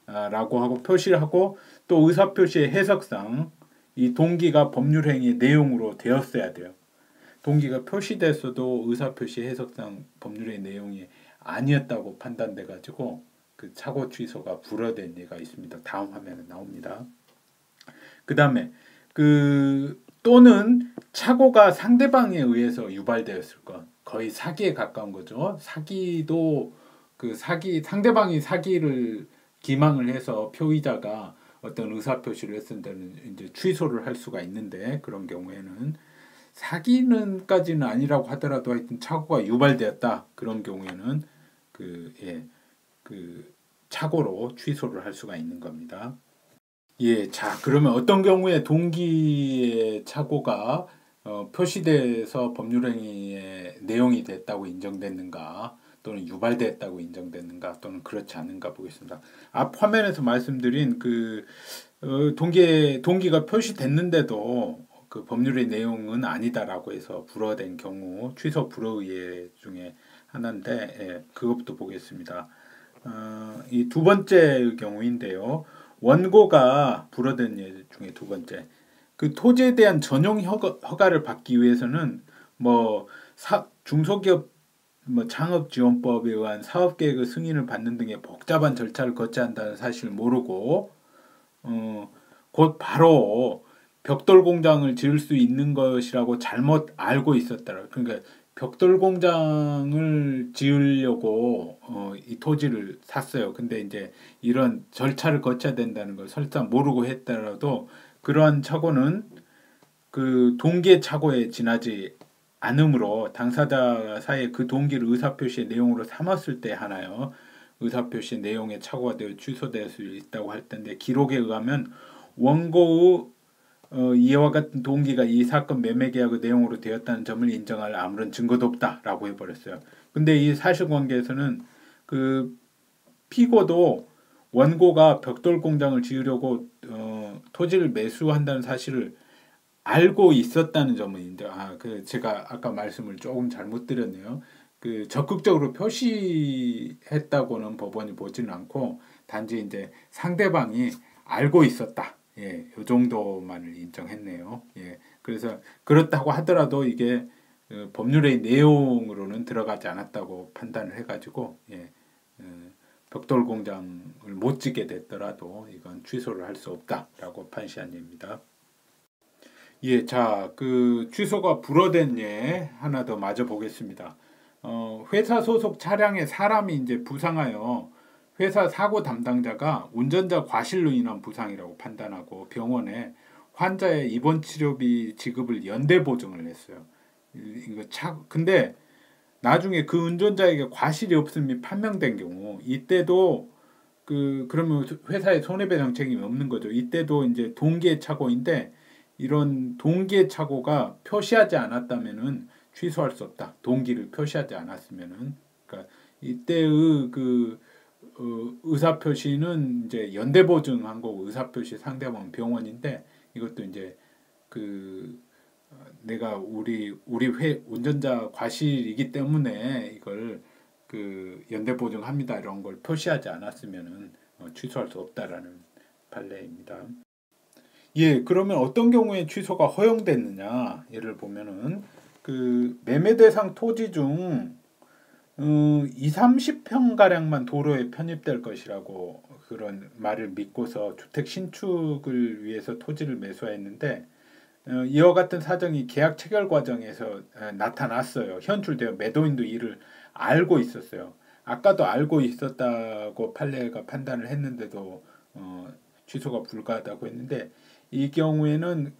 라고 하고 표시를 하고, 또 의사표시의 해석상 이 동기가 법률행위의 내용으로 되었어야 돼요. 동기가 표시됐어도 의사표시 해석상 법률의 내용이 아니었다고 판단돼 가지고 그 착오 취소가 불허된 예가 있습니다. 다음 화면에 나옵니다. 그 다음에 또는 착오가 상대방에 의해서 유발되었을 것, 거의 사기에 가까운 거죠. 사기도 상대방이 사기를 기망을 해서 표의자가 어떤 의사표시를 했을 때는 이제 취소를 할 수가 있는데, 그런 경우에는 사기는까지는 아니라고 하더라도 하여튼 착오가 유발되었다. 그런 경우에는 착오로 취소를 할 수가 있는 겁니다. 자, 그러면 어떤 경우에 동기의 착오가 표시돼서 법률행위의 내용이 됐다고 인정됐는가, 또는 유발됐다고 인정됐는가, 또는 그렇지 않은가 보겠습니다. 앞 화면에서 말씀드린 동기가 표시됐는데도 그 법률의 내용은 아니다라고 해서 불허된 경우, 취소 불허의 중에 하나인데, 그것부터 보겠습니다. 이 두 번째 경우인데요. 원고가 불허된 예 중에 두 번째. 그 토지에 대한 전용 허가를 받기 위해서는 중소기업 창업지원법에 의한 사업계획의 승인을 받는 등의 복잡한 절차를 거쳐야 한다는 사실을 모르고 곧 바로 벽돌 공장을 지을 수 있는 것이라고 잘못 알고 있었다. 그러니까 벽돌 공장을 지으려고 이 토지를 샀어요. 근데 이제 이런 절차를 거쳐야 된다는 걸 설사 모르고 했더라도 그러한 착오는 그 동기의 착오에 지나지 않으므로 당사자 사이에 그 동기를 의사표시의 내용으로 삼았을 때 하나요. 의사표시 내용의 착오가 되어 취소될 수 있다고 할 텐데, 기록에 의하면 원고의 이와 같은 동기가 이 사건 매매 계약의 내용으로 되었다는 점을 인정할 아무런 증거도 없다라고 해버렸어요. 근데 이 사실관계에서는 그 피고도 원고가 벽돌 공장을 지으려고 토지를 매수한다는 사실을 알고 있었다는 점은 제가 아까 말씀을 조금 잘못 드렸네요. 그 적극적으로 표시했다고는 법원이 보지는 않고 단지 이제 상대방이 알고 있었다. 예, 요 정도만을 인정했네요. 예, 그래서 그렇다고 하더라도 이게 법률의 내용으로는 들어가지 않았다고 판단을 해가지고 예, 벽돌 공장을 못 짓게 됐더라도 이건 취소를 할 수 없다라고 판시한 예입니다. 예, 자, 그 취소가 불어된 예 하나 더 마저 보겠습니다. 회사 소속 차량에 사람이 이제 부상하여 회사 사고 담당자가 운전자 과실로 인한 부상이라고 판단하고 병원에 환자의 입원 치료비 지급을 연대 보증을 했어요. 근데 나중에 그 운전자에게 과실이 없음이 판명된 경우 이때도 그러면 회사에 손해배상 책임이 없는 거죠. 이때도 이제 동기의 착오인데 이런 동기의 착오가 표시하지 않았다면은 취소할 수 없다. 동기를 표시하지 않았으면은 그러니까 이때의 의사 표시는 이제 연대 보증한 거고 의사 표시 상대방은 병원인데 이것도 이제 내가 우리 회 운전자 과실이기 때문에 이걸 연대 보증합니다 이런 걸 표시하지 않았으면은 취소할 수 없다라는 판례입니다. 예, 그러면 어떤 경우에 취소가 허용됐느냐? 예를 보면은 매매 대상 토지 중 2, 30평 가량만 도로에 편입될 것이라고 그런 말을 믿고서 주택 신축을 위해서 토지를 매수했는데 이와 같은 사정이 계약 체결 과정에서 나타났어요. 현출되어 매도인도 이를 알고 있었어요. 아까도 알고 있었다고 판례가 판단을 했는데도 취소가 불가하다고 했는데 이 경우에는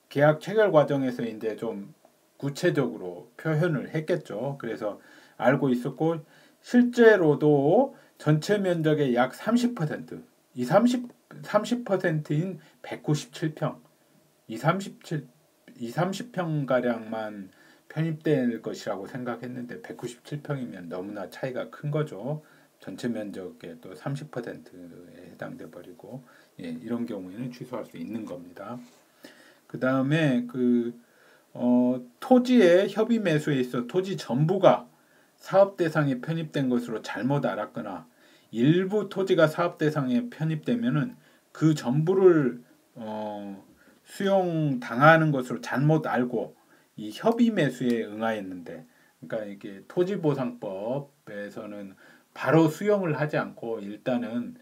계약 체결 과정에서 이제 좀 구체적으로 표현을 했겠죠. 그래서 알고 있었고 실제로도 전체 면적의 약 30%, 30%인 197평, 30평 가량만 편입될 것이라고 생각했는데 197평이면 너무나 차이가 큰 거죠. 전체 면적의 또 30%에 해당돼 버리고 예, 이런 경우에는 취소할 수 있는 겁니다. 그 다음에 토지의 협의 매수에 있어 토지 전부가 사업 대상에 편입된 것으로 잘못 알았거나 일부 토지가 사업 대상에 편입되면은 그 전부를 수용당하는 것으로 잘못 알고 이 협의 매수에 응하였는데 그러니까 이게 토지보상법에서는 바로 수용을 하지 않고 일단은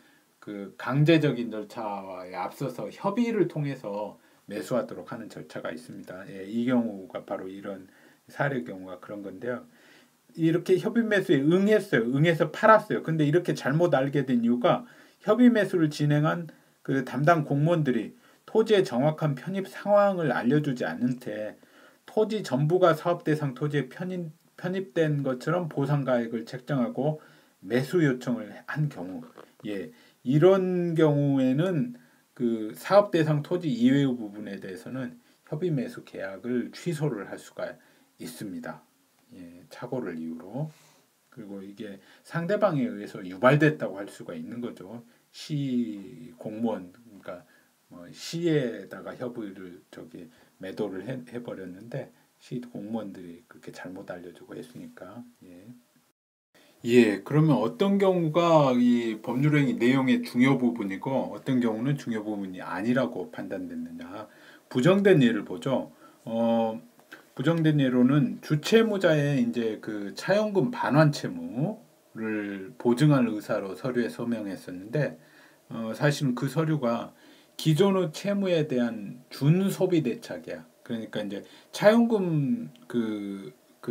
강제적인 절차에 앞서서 협의를 통해서 매수하도록 하는 절차가 있습니다. 예, 이 경우가 바로 이런 사례 경우가 그런 건데요. 이렇게 협의 매수에 응했어요. 응해서 팔았어요. 근데 이렇게 잘못 알게 된 이유가 협의 매수를 진행한 담당 공무원들이 토지의 정확한 편입 상황을 알려주지 않은 채 토지 전부가 사업 대상 토지에 편입된 것처럼 보상가액을 책정하고 매수 요청을 한 경우, 예, 이런 경우에는 사업 대상 토지 이외의 부분에 대해서는 협의 매수 계약을 취소를 할 수가 있습니다. 예, 착오를 이유로. 그리고 이게 상대방에 의해서 유발됐다고 할 수가 있는 거죠. 시 공무원, 그러니까 시에다가 협의를 매도를 해버렸는데 시 공무원들이 그렇게 잘못 알려주고 했으니까. 예. 예, 그러면 어떤 경우가 이 법률행위 내용의 중요 부분이고 어떤 경우는 중요 부분이 아니라고 판단됐느냐. 부정된 예를 보죠. 부정된 예로는 주채무자의 이제 차용금 반환 채무를 보증할 의사로 서류에 서명했었는데 사실은 그 서류가 기존의 채무에 대한 준소비 대차 계약. 그러니까 이제 차용금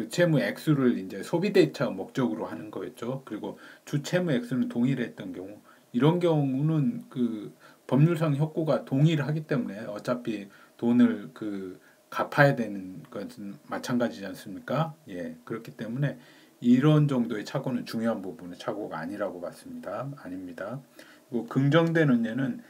채무 액수를 이제 소비 대차 목적으로 하는 거였죠. 그리고 주 채무 액수는 동일했던 경우 이런 경우는 법률상 협고가 동일하기 때문에 어차피 돈을 갚아야 되는 것은 마찬가지지 않습니까? 예, 그렇기 때문에 이런 정도의 착오는 중요한 부분의 착오가 아니라고 봤습니다. 아닙니다. 그리고 긍정되는 예는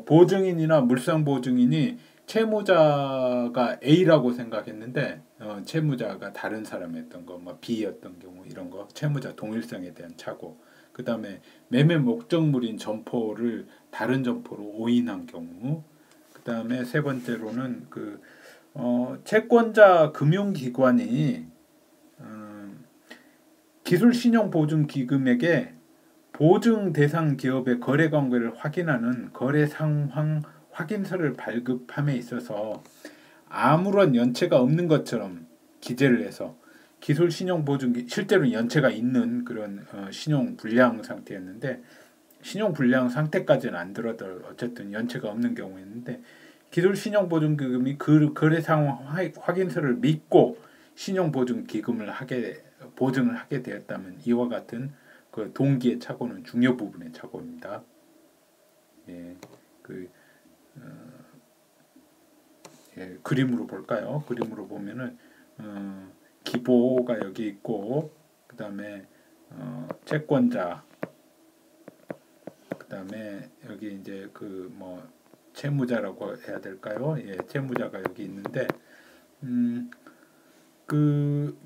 보증인이나 물상보증인이 채무자가 A라고 생각했는데 채무자가 다른 사람이었던 거, B였던 경우 이런 거 채무자 동일성에 대한 착오. 그 다음에 매매 목적물인 점포를 다른 점포로 오인한 경우. 그 다음에 세 번째로는 채권자 금융기관이 기술신용보증기금에게 보증 대상 기업의 거래 관계를 확인하는 거래 상황 확인서를 발급함에 있어서 아무런 연체가 없는 것처럼 기재를 해서 기술신용보증기 실제로 연체가 있는 그런 신용 불량 상태였는데 신용 불량 상태까지는 안 들어도 어쨌든 연체가 없는 경우였는데 기술신용보증기금이 그 거래 상황 확인서를 믿고 신용보증기금을 보증을 하게 되었다면 이와 같은 그 동기의 착오는 중요 부분의 착오입니다. 예, 그림으로 볼까요? 그림으로 보면은 기보가 여기 있고 그 다음에 채권자 그 다음에 여기 이제 그 뭐 채무자라고 해야 될까요? 예, 채무자가 여기 있는데 그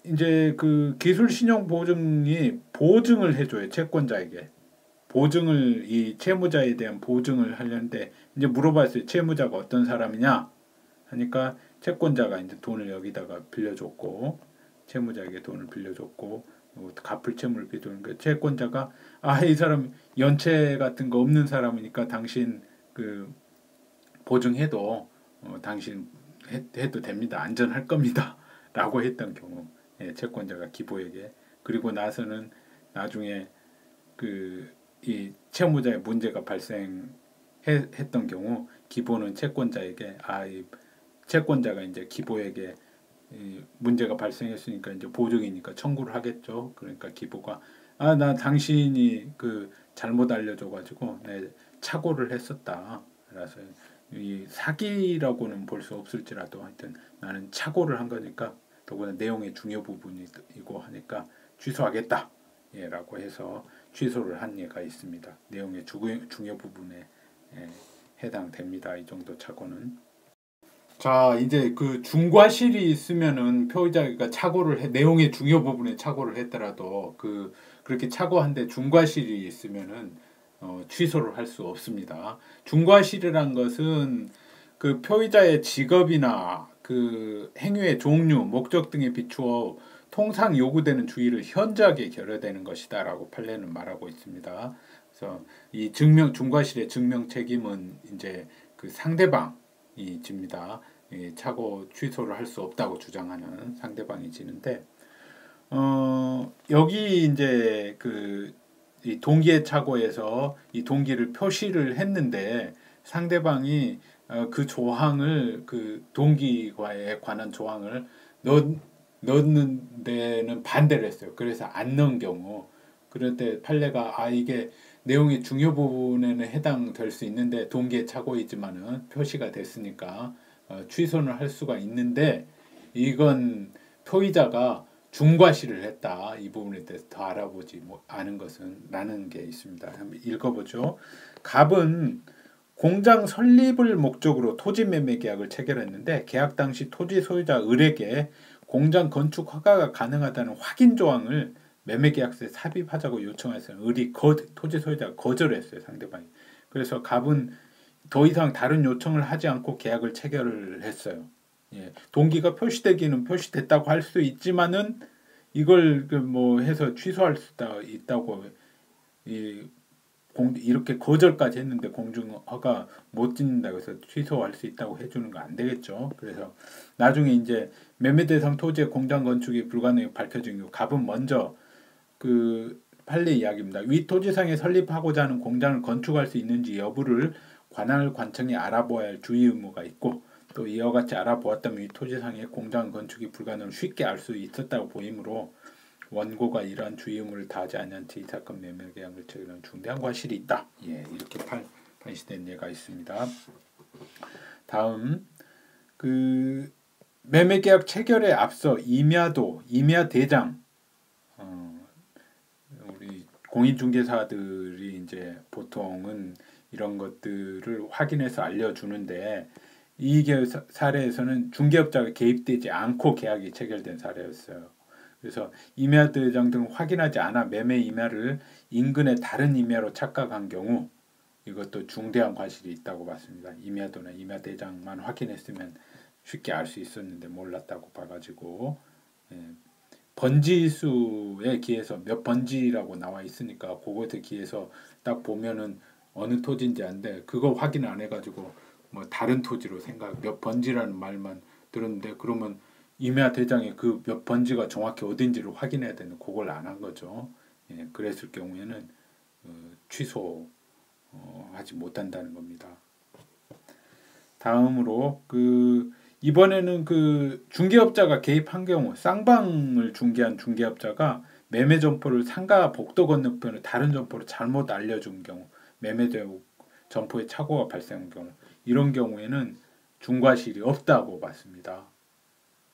이제 그 기술신용보증이 보증을 해줘요. 채권자에게 보증을 이 채무자에 대한 보증을 하려는데 이제 물어봤어요. 채무자가 어떤 사람이냐 하니까 채권자가 이제 돈을 여기다가 빌려줬고 채무자에게 돈을 빌려줬고 갚을 채무를 빌려주는 채권자가 이 사람 연체 같은 거 없는 사람이니까 당신 그 보증해도 당신 해도 됩니다. 안전할 겁니다. 라고 했던 경우 채권자가 기보에게 그리고 나서는 나중에 이 채무자의 문제가 발생했던 경우 기보는 채권자에게 이 채권자가 이제 기보에게 문제가 발생했으니까 이제 보증이니까 청구를 하겠죠. 그러니까 기보가 나 당신이 그 잘못 알려줘가지고 착오를 했었다. 그래서 이 사기라고는 볼 수 없을지라도 하여튼 나는 착오를 한 거니까 더구나 내용의 중요 부분이고 하니까 취소하겠다. 라고 해서 취소를 한 예가 있습니다. 내용의 중요 부분에 해당됩니다. 이 정도 착오는. 자, 이제 그 중과실이 있으면은 표의자가 내용의 중요 부분에 착오를 했더라도 그렇게 착오한데 중과실이 있으면은 취소를 할 수 없습니다. 중과실이란 것은 그 표의자의 직업이나 그 행위의 종류, 목적 등에 비추어 통상 요구되는 주의를 현저하게 결여되는 것이다라고 판례는 말하고 있습니다. 그래서 이 중과실의 증명 책임은 이제 그 상대방이 집니다. 착오 취소를 할 수 없다고 주장하는 상대방이 지는데 여기 이제 이 동기의 착오에서 이 동기를 표시를 했는데 상대방이 그 조항을 그 동기과에 관한 조항을 넣는 데는 반대를 했어요. 그래서 안 넣은 경우 그럴 때 판례가 이게 내용의 중요 부분에는 해당될 수 있는데 동기의 착오이지만은 표시가 됐으니까 취소는 할 수가 있는데 이건 표의자가 중과실을 했다. 이 부분에 대해서 더 알아보지 않은 것은 라는 게 있습니다. 한번 읽어보죠. 갑은 공장 설립을 목적으로 토지 매매 계약을 체결했는데 계약 당시 토지 소유자 을에게 공장 건축 허가가 가능하다는 확인 조항을 매매 계약서에 삽입하자고 요청했어요. 을이 토지 소유자가 거절했어요. 상대방이. 그래서 갑은 더 이상 다른 요청을 하지 않고 계약을 체결을 했어요. 동기가 표시되기는 표시됐다고 할 수 있지만은 이걸 해서 취소할 수 있다고 이렇게 거절까지 했는데 공중허가 못 짓는다고 해서 취소할 수 있다고 해주는 거 안 되겠죠. 그래서 나중에 이제 매매 대상 토지의 공장 건축이 불가능해 밝혀진 경우 갑은 먼저 그 판례 이야기입니다. 위 토지상에 설립하고자 하는 공장을 건축할 수 있는지 여부를 관할 관청이 알아보아야 할 주의 의무가 있고 또 이와 같이 알아보았다면 이 토지상에 공장 건축이 불가능을 쉽게 알 수 있었다고 보이므로 원고가 이러한 주의 의무를 다하지 않은 채 이 사건 매매 계약을 체결한 중대한 과실이 있다. 이렇게 판시된 예가 있습니다. 다음 그 매매 계약 체결에 앞서 임야 대장 우리 공인중개사들이 이제 보통은 이런 것들을 확인해서 알려주는데 이 사례에서는 중개업자가 개입되지 않고 계약이 체결된 사례였어요. 그래서 임야 대장 등을 확인하지 않아 매매 임야를 인근의 다른 임야로 착각한 경우 이것도 중대한 과실이 있다고 봤습니다. 임야도나 임야 대장만 확인했으면 쉽게 알 수 있었는데 몰랐다고 봐가지고 번지수에 기해서 몇 번지라고 나와 있으니까 그것에 기해서 딱 보면은 어느 토지인지 아는데 그거 확인 안 해가지고 뭐 다른 토지로 생각 몇 번지라는 말만 들었는데 그러면 임야 대장에 그 몇 번지가 정확히 어딘지를 확인해야 되는 그걸 안 한 거죠. 예, 그랬을 경우에는 취소 하지 못한다는 겁니다. 다음으로 이번에는 중개업자가 개입한 경우 쌍방을 중개한 중개업자가 매매 점포를 상가 복도 건너편을 다른 점포로 잘못 알려준 경우 매매 점포에 착오가 발생한 경우 이런 경우에는 중과실이 없다고 봤습니다.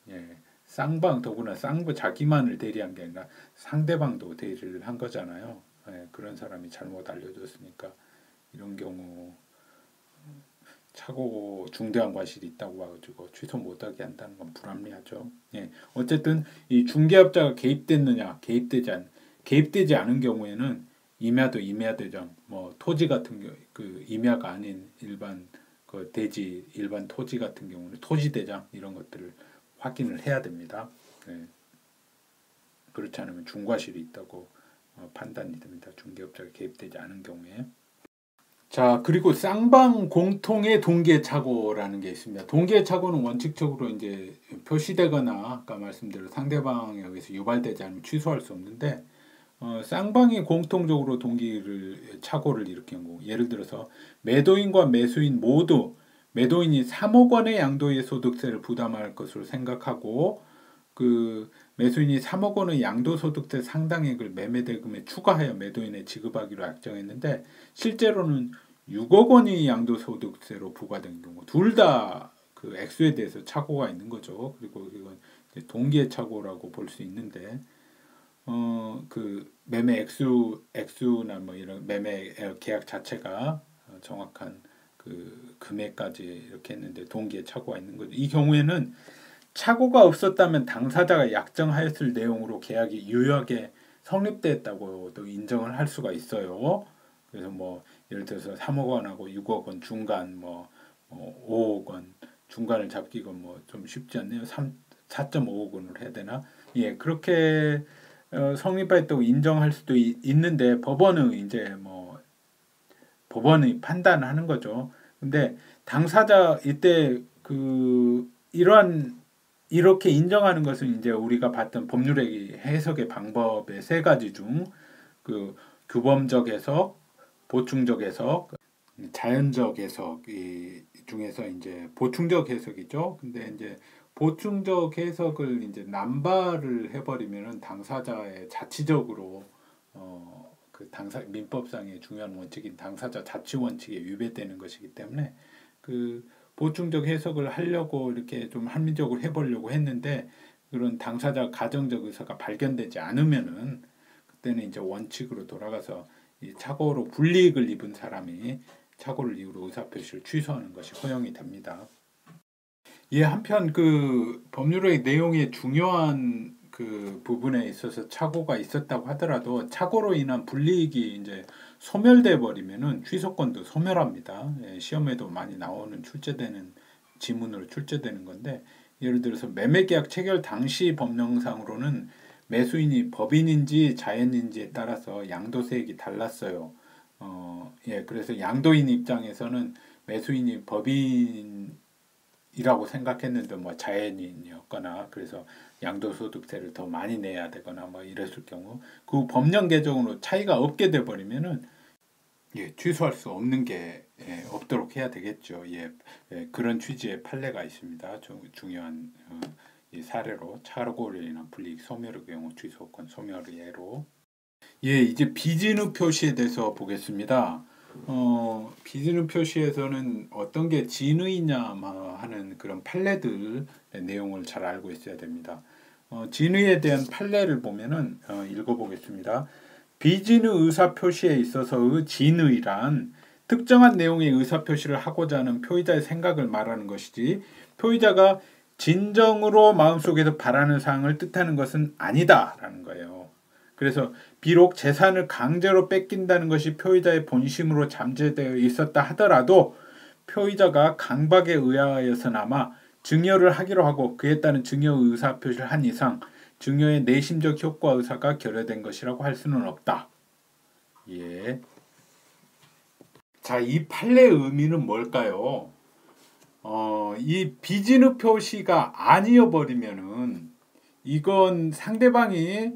예, 쌍방 더구나 자기만을 대리한 게 아니라 상대방도 대리를 한 거잖아요. 예, 그런 사람이 잘못 알려줬으니까 이런 경우 착오 중대한 과실이 있다고 봐가지고 취소 못하게 한다는 건 불합리하죠. 예, 어쨌든 이 중개업자가 개입되지 않은 경우에는 임야도 임야대장, 뭐 토지 같은 경우 임야가 아닌 일반 대지 일반 토지 같은 경우는 토지대장 이런 것들을 확인을 해야 됩니다. 예, 그렇지 않으면 중과실이 있다고 판단이 됩니다. 중개업자가 개입되지 않은 경우에. 자, 그리고 쌍방 공통의 동기의 착오라는 게 있습니다. 동기의 착오는 원칙적으로 이제 표시되거나 아까 말씀대로 상대방에 의해서 유발되지 않으면 취소할 수 없는데 쌍방이 공통적으로 착오를 일으킨 경우 예를 들어서 매도인과 매수인 모두 매도인이 3억 원의 양도의 소득세를 부담할 것으로 생각하고 매수인이 3억 원의 양도소득세 상당액을 매매대금에 추가하여 매도인에 지급하기로 약정했는데 실제로는 6억 원이 양도소득세로 부과된 경우 둘 다 액수에 대해서 착오가 있는 거죠. 그리고 이건 동기의 착오라고 볼 수 있는데 매매 액수나 뭐 이런 매매 계약 자체가 정확한 금액까지 이렇게 했는데 동기의 착오가 있는 거죠. 이 경우에는 착오가 없었다면 당사자가 약정하였을 내용으로 계약이 유효하게 성립됐다고도 인정을 할 수가 있어요. 그래서 뭐 예를 들어서 3억 원하고 6억 원 중간 5억 원 중간을 잡기가 뭐 좀 쉽지 않네요. 4.5억 원을 해야 되나? 예, 그렇게 성립했다고 인정할 수도 있는데 법원이 판단하는 거죠. 근데 당사자 이때 이렇게 인정하는 것은 이제 우리가 봤던 법률의 해석의 방법의 세 가지 중 규범적 해석, 보충적 해석, 자연적 해석 중에서 이제 보충적 해석이죠. 근데 이제 보충적 해석을 이제 남발을 해버리면은 당사자의 자치적으로 민법상의 중요한 원칙인 당사자 자치 원칙에 위배되는 것이기 때문에 보충적 해석을 하려고 이렇게 좀 합리적으로 해보려고 했는데 그런 당사자 가정적 의사가 발견되지 않으면은 그때는 이제 원칙으로 돌아가서 이 착오로 불이익을 입은 사람이 착오를 이유로 의사표시를 취소하는 것이 허용이 됩니다. 예, 한편 법률의 내용의 중요한 부분에 있어서 착오가 있었다고 하더라도 착오로 인한 불이익이 이제 소멸돼 버리면은 취소권도 소멸합니다. 예, 시험에도 많이 나오는 지문으로 출제되는 건데 예를 들어서 매매계약 체결 당시 법령상으로는 매수인이 법인인지 자연인지에 따라서 양도세액이 달랐어요. 예, 그래서 양도인 입장에서는 매수인이 법인이라고 생각했는데 뭐 자연인이었거나 그래서 양도소득세를 더 많이 내야 되거나 뭐 이랬을 경우 법령 개정으로 차이가 없게 돼 버리면은 취소할 수 없는 게 없도록 해야 되겠죠. 그런 취지의 판례가 있습니다. 중요한 이 사례로 착오로 인한 불이익 소멸의 경우 취소권 소멸의 예로. 이제 비진후 표시에 대해서 보겠습니다. 비진후 표시에서는 어떤 게 진의냐 하는 그런 판례들의 내용을 잘 알고 있어야 됩니다. 진의에 대한 판례를 보면은 읽어보겠습니다. 비진의 의사표시에 있어서의 진의란 특정한 내용의 의사표시를 하고자 하는 표의자의 생각을 말하는 것이지 표의자가 진정으로 마음속에서 바라는 사항을 뜻하는 것은 아니다라는 거예요. 그래서 비록 재산을 강제로 뺏긴다는 것이 표의자의 본심으로 잠재되어 있었다 하더라도 표의자가 강박에 의하여서나마 증여를 하기로 하고 그에 따른 증여 의사표시를 한 이상 증여의 내심적 효과 의사가 결여된 것이라고 할 수는 없다. 예. 자, 이 판례의 의미는 뭘까요? 이 비진의 표시가 아니어버리면은 이건 상대방이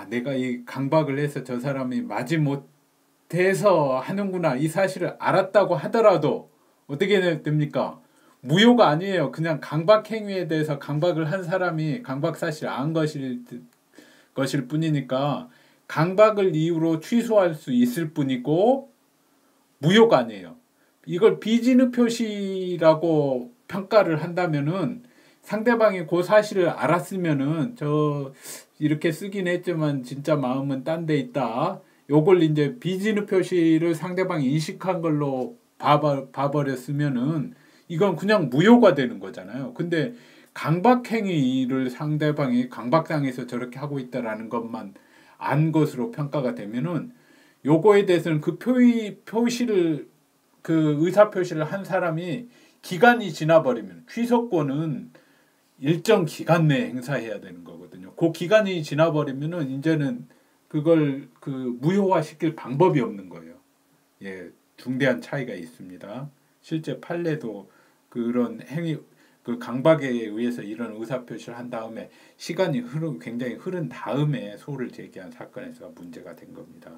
내가 이 강박을 해서 저 사람이 마지 못해서 하는구나 이 사실을 알았다고 하더라도 어떻게 됩니까? 무효가 아니에요. 그냥 강박 행위에 대해서 강박을 한 사람이 강박 사실을 안 것일 뿐이니까 강박을 이유로 취소할 수 있을 뿐이고 무효가 아니에요. 이걸 비진의 표시라고 평가를 한다면은 상대방이 그 사실을 알았으면은 저 이렇게 쓰긴 했지만 진짜 마음은 딴 데 있다. 요걸 이제 비진의 표시를 상대방이 인식한 걸로 봐버렸으면은 이건 그냥 무효가 되는 거잖아요. 근데 강박행위를 상대방이 강박당해서 저렇게 하고 있다라는 것만 안 것으로 평가가 되면은 요거에 대해서는 그 표시를 그 의사표시를 한 사람이 기간이 지나버리면 취소권은 일정 기간 내에 행사해야 되는 거거든요. 그 기간이 지나버리면은 이제는 그걸 그 무효화 시킬 방법이 없는 거예요. 예, 중대한 차이가 있습니다. 실제 판례도 그런 행위 그 강박에 의해서 이런 의사표시를 한 다음에 시간이 굉장히 흐른 다음에 소를 제기한 사건에서 문제가 된 겁니다.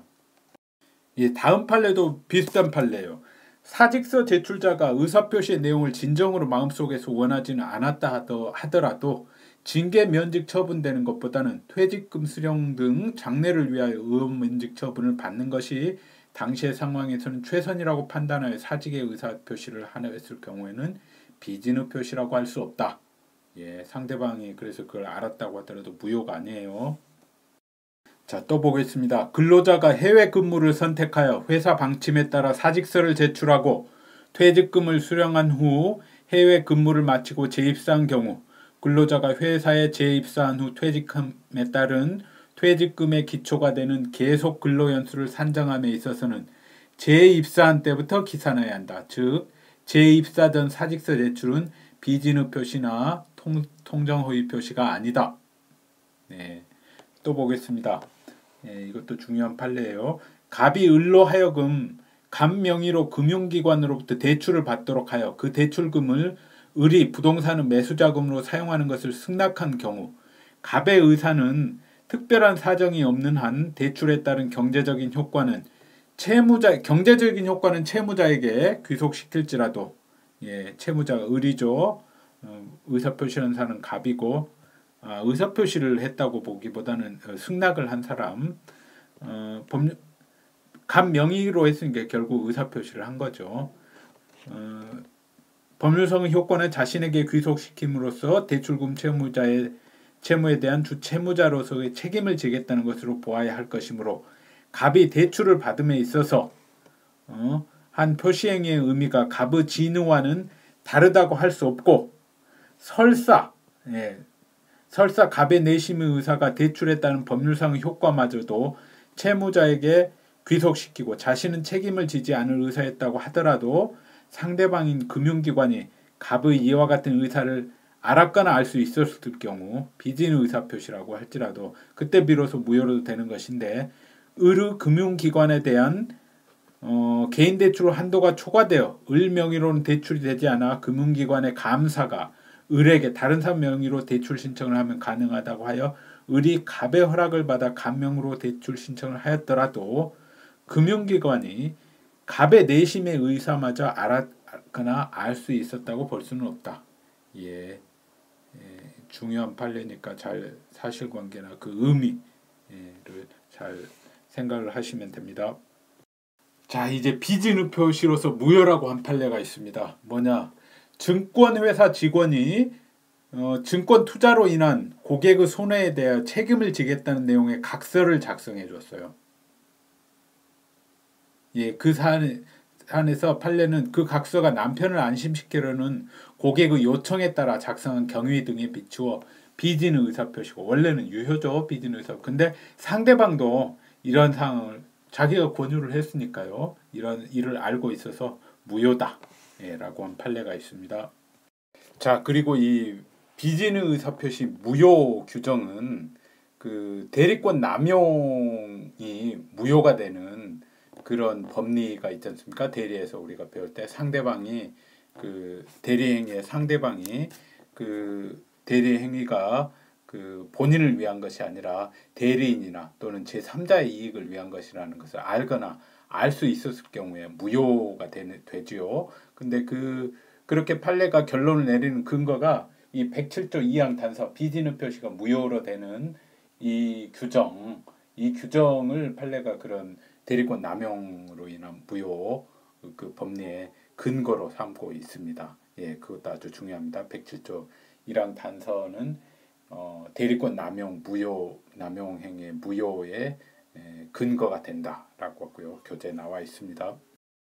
예, 다음 판례도 비슷한 판례예요. 사직서 제출자가 의사표시의 내용을 진정으로 마음속에서 원하지는 않았다 하더라도 징계 면직 처분되는 것보다는 퇴직금 수령 등 장래를 위하여 의원 면직 처분을 받는 것이 당시의 상황에서는 최선이라고 판단하여 사직의 의사표시를 했을 경우에는 비진의 표시라고 할 수 없다. 예, 상대방이 그래서 그걸 알았다고 하더라도 무효가 아니에요. 자, 또 보겠습니다. 근로자가 해외 근무를 선택하여 회사 방침에 따라 사직서를 제출하고 퇴직금을 수령한 후 해외 근무를 마치고 재입사한 경우 근로자가 회사에 재입사한 후 퇴직금에 따른 퇴직금의 기초가 되는 계속 근로연수를 산정함에 있어서는 재입사한 때부터 기산해야 한다. 즉 재입사 전 사직서 제출은 비진의 표시나 통정허위 표시가 아니다. 네, 또 보겠습니다. 예, 이것도 중요한 판례예요. 갑이 을로 하여금 갑 명의로 금융기관으로부터 대출을 받도록 하여 그 대출금을 을이 부동산의 매수자금으로 사용하는 것을 승낙한 경우 갑의 의사는 특별한 사정이 없는 한 대출에 따른 경제적인 효과는 채무자에게 귀속시킬지라도 예, 채무자가 을이죠. 의사표시하는 사람은 갑이고 의사표시를 했다고 보기보다는 승낙을 한 사람 갑 명의로 했으니까 결국 의사표시를 한 거죠. 법률성의 효과는 자신에게 귀속시킴으로써 대출금 채무에 대한 주채무자로서의 책임을 지겠다는 것으로 보아야 할 것이므로 갑이 대출을 받음에 있어서 한 표시행위의 의미가 갑의 진의와는 다르다고 할 수 없고 설사 갑의 내심의 의사가 대출에 따른 법률상의 효과마저도 채무자에게 귀속시키고 자신은 책임을 지지 않을 의사였다고 하더라도 상대방인 금융기관이 갑의 이와 같은 의사를 알았거나 알 수 있었을 경우 비진의 의사표시라고 할지라도 그때 비로소 무효로 되는 것인데 을의 금융기관에 대한 개인 대출 한도가 초과되어 을 명의로는 대출이 되지 않아 금융기관의 감사가 을에게 다른 사람 명의로 대출 신청을 하면 가능하다고 하여 을이 갑의 허락을 받아 갑 명의로 대출 신청을 하였더라도 금융기관이 갑의 내심의 의사마저 알았거나 알 수 있었다고 볼 수는 없다. 예, 중요한 판례니까 잘 사실관계나 그 의미를 잘 생각을 하시면 됩니다. 자, 이제 비진의 표시로서 무효라고 한 판례가 있습니다. 뭐냐? 증권회사 직원이 증권 투자로 인한 고객의 손해에 대해 책임을 지겠다는 내용의 각서를 작성해 줬어요. 예, 그 사안에서 판례는 그 각서가 남편을 안심시키려는 고객의 요청에 따라 작성한 경위 등에 비추어 비진의 의사표시고 원래는 유효죠. 비진의 의사. 근데 상대방도 이런 상황을 자기가 권유를 했으니까요. 이런 일을 알고 있어서 무효다. 라고 한 판례가 있습니다. 자, 그리고 이 비진의 의사표시 무효 규정은 그 대리권 남용이 무효가 되는 그런 법리가 있지 않습니까? 대리에서 우리가 배울 때 상대방이 그 대리 행위의 상대방이 그 대리 행위가 그 본인을 위한 것이 아니라 대리인이나 또는 제3자의 이익을 위한 것이라는 것을 알거나 알 수 있었을 경우에 무효가 되지요. 근데 그렇게 판례가 결론을 내리는 근거가 이 107조 2항 단서 비지는 표시가 무효로 되는 이 규정을 판례가 그런 대리권 남용으로 인한 무효 그 법리의 근거로 삼고 있습니다. 예, 그것도 아주 중요합니다. 107조 1항 단서는 대리권 남용 행위 무효의 근거가 된다라고 하고요. 교재에 나와 있습니다.